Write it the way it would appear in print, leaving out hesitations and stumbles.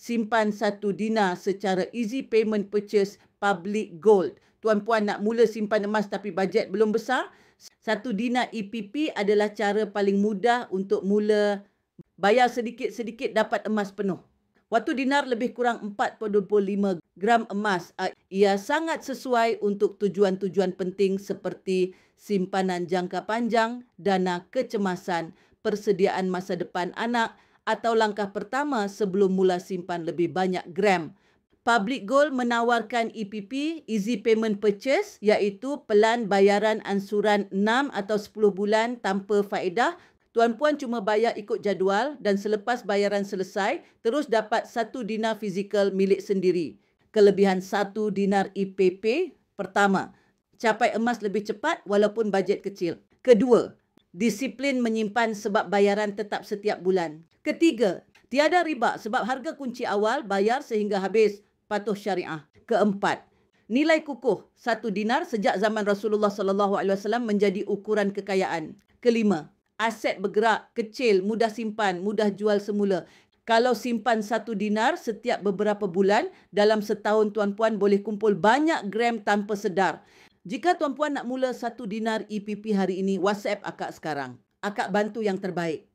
simpan 1 dinar secara easy payment purchase public gold. Tuan-puan nak mula simpan emas tapi bajet belum besar, 1 dinar EPP adalah cara paling mudah untuk mula bayar sedikit-sedikit dapat emas penuh. 1 dinar lebih kurang 4.25 gram emas. Ia sangat sesuai untuk tujuan-tujuan penting seperti simpanan jangka panjang, dana kecemasan, persediaan masa depan anak atau langkah pertama sebelum mula simpan lebih banyak gram. Public Gold menawarkan EPP, Easy Payment Purchase, iaitu pelan bayaran ansuran 6 atau 10 bulan tanpa faedah. Tuan-puan cuma bayar ikut jadual dan selepas bayaran selesai, terus dapat 1 dinar fizikal milik sendiri. Kelebihan 1 dinar EPP, pertama, capai emas lebih cepat walaupun bajet kecil. Kedua, disiplin menyimpan sebab bayaran tetap setiap bulan. Ketiga, tiada riba sebab harga kunci awal bayar sehingga habis, patuh syariah. Keempat, nilai kukuh 1 dinar sejak zaman Rasulullah SAW menjadi ukuran kekayaan. Kelima, aset bergerak, kecil, mudah simpan, mudah jual semula. Kalau simpan 1 dinar setiap beberapa bulan, dalam setahun tuan-puan boleh kumpul banyak gram tanpa sedar. Jika tuan-puan nak mula 1 dinar EPP hari ini, WhatsApp akak sekarang. Akak bantu yang terbaik.